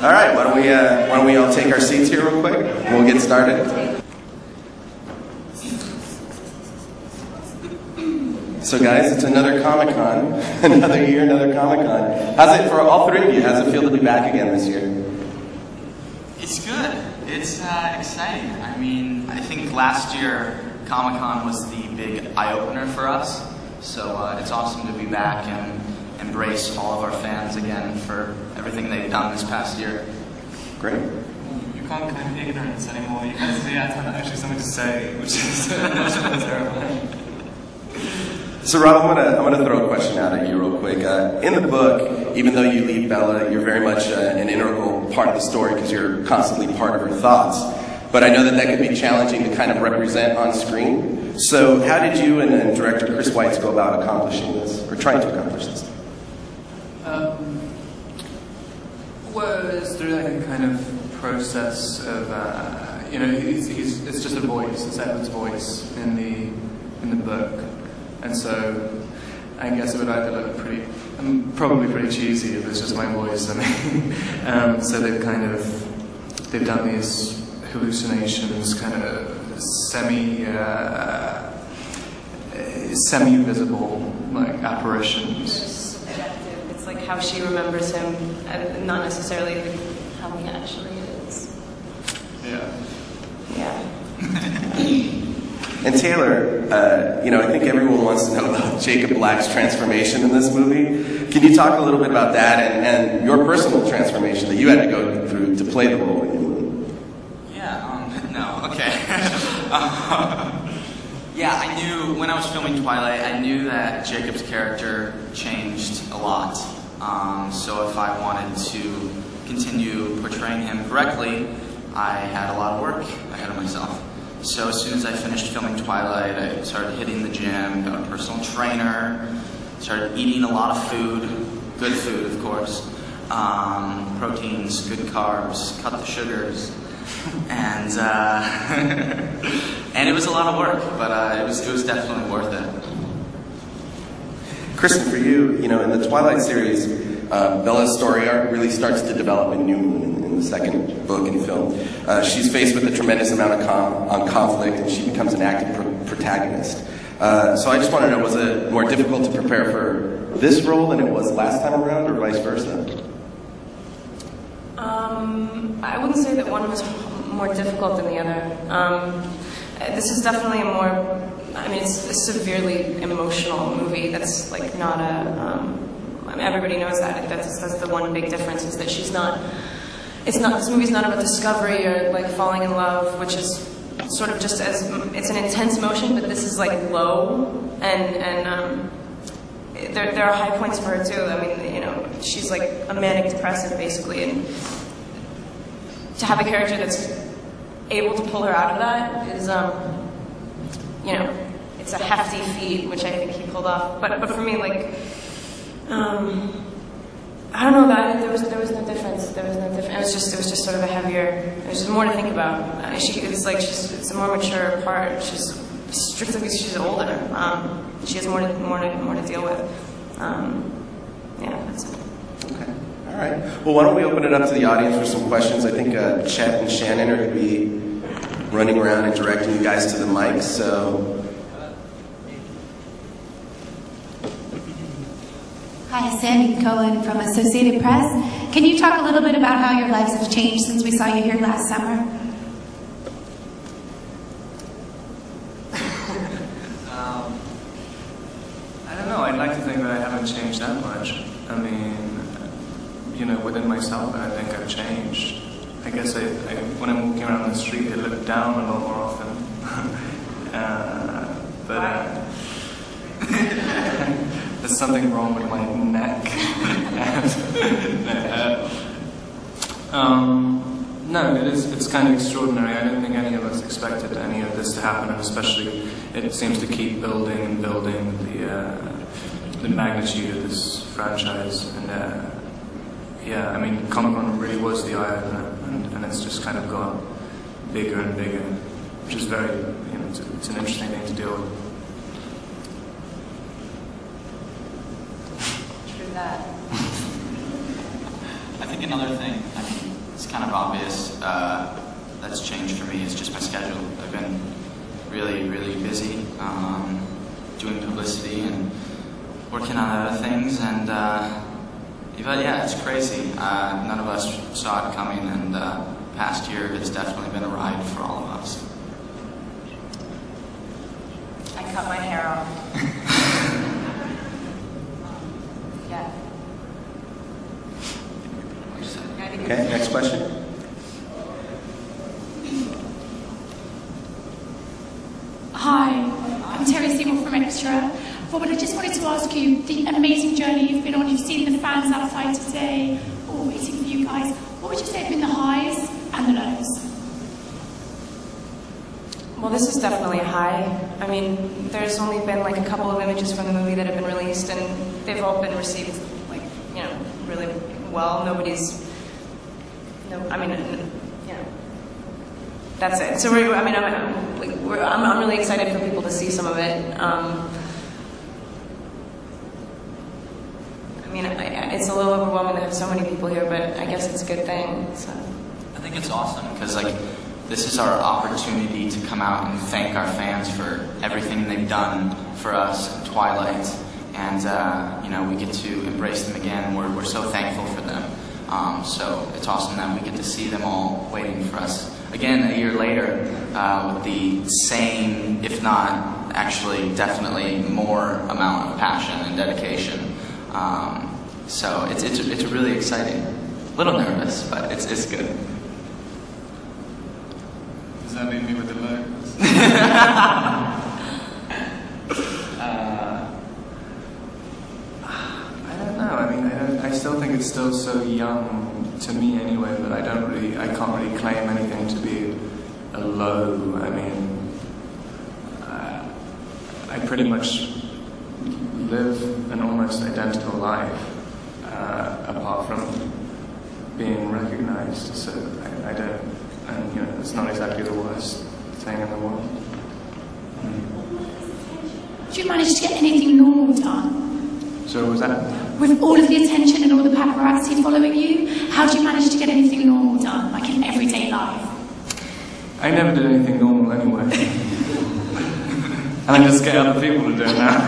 All right, why don't we all take our seats here real quick? We'll get started. So guys, it's another Comicon, another year, another Comicon. How's it for all three of you? How's it feel to be back again this year? It's good. It's exciting. I mean, I think last year Comicon was the big eye-opener for us. So it's awesome to be back and embrace all of our fans again for everything they've done this past year. Great. You can't claim ignorance anymore. You guys have actually something to say, which is terrifying. So Rob, I'm gonna throw a question out at you real quick. In the book, even though you lead Bella, you're very much an integral part of the story because you're constantly part of her thoughts. But I know that could be challenging to kind of represent on screen. So how did you and director Chris Weitz go about accomplishing this, or trying to accomplish this? Well, it's through like a kind of process of, it's just a voice, it's Edward's voice in the book. And so I guess it would either look probably pretty cheesy if it's just my voice. I mean, so they've done these hallucinations, kind of semi-visible like apparitions. It's like how she remembers him, and not necessarily how he actually is. Yeah. Yeah. And Taylor, I think everyone wants to know about Jacob Black's transformation in this movie. Can you talk a little bit about that and your personal transformation that you had to go through to play the role in the movie? Yeah, I knew, when I was filming Twilight, I knew that Jacob's character changed a lot. So if I wanted to continue portraying him correctly, I had a lot of work ahead of myself. So as soon as I finished filming Twilight, I started hitting the gym, got a personal trainer, started eating a lot of food, good food of course, proteins, good carbs, cut the sugars, and and it was a lot of work, but it was definitely worth it. Kristen, for you, in the Twilight series, Bella's story arc really starts to develop in New Moon in the second book and film. She's faced with a tremendous amount of conflict, and she becomes an active protagonist. So I just want to know, was it more difficult to prepare for this role than it was last time around, or vice versa? I wouldn't say that one was more difficult than the other. This is definitely it's a severely emotional movie. That's like not everybody knows that. That's the one big difference, is that this movie's not about discovery or like falling in love, which is sort of just it's an intense emotion, but this is like low, and there are high points for her too. I mean, she's like a manic depressive basically, and to have a character that's able to pull her out of that is, it's a hefty feat, which I think he pulled off. But for me, like, I don't know about it. There was no difference. It was just sort of a heavier. There's more to think about. It's a more mature part. She's strictly because she's older. She has more to deal with. That's it. Okay. All right. Well, why don't we open it up to the audience for some questions? I think Chet and Shannon are going to be running around and directing you guys to the mic. So. Hi, Sandy Cohen from Associated Press. Can you talk a little bit about how your lives have changed since we saw you here last summer? I don't know. I'd like to think that I haven't changed that much. I mean, within myself, I think I've changed. I guess when I'm walking around the street, I look down a lot more often. There's something wrong with my neck. No, it's kind of extraordinary. I don't think any of us expected any of this to happen, and especially it seems to keep building and building the magnitude of this franchise. And I mean, Comicon really was the eye opener, and it's just kind of got bigger and bigger, which is very, it's an interesting thing to deal with. True that. I think another thing, it's kind of obvious that's changed for me. It's just my schedule. I've been really, really busy doing publicity and working on other things, and but yeah, it's crazy. None of us saw it coming, and past year has definitely been a ride for all of us. I cut my hair off. Yeah. Okay, next question. Hi, I'm Terry Seymour from Extra. Robert, I just wanted to ask you, the amazing journey you've been on, you've seen the fans outside today, all waiting for you guys. What would you say have been the highs and the lows? Well, this is definitely a high. I mean, there's only been like a couple of images from the movie that have been released, and they've all been received, like, you know, really well. That's it. So I'm really excited for people to see some of it. It's a little overwhelming to have so many people here, but I guess it's a good thing. So I think it's awesome because this is our opportunity to come out and thank our fans for everything they've done for us in Twilight, and we get to embrace them again, and we're so thankful for them. So it's awesome that we get to see them all waiting for us again a year later with the same, if not actually definitely more amount of passion and dedication. So it's really exciting. A little nervous, but it's good. Does that leave me with the lows? I don't know. I mean, I still think it's still so young to me anyway, but I can't really claim anything to be a low. I mean, I pretty much live an almost identical life, apart from being recognized, so I don't, and it's not exactly the worst thing in the world. Did you manage to get anything normal done? So was that? With all of the attention and all the paparazzi following you, how do you manage to get anything normal done, like in everyday life? I never did anything normal anyway. And I just get other people to do it now.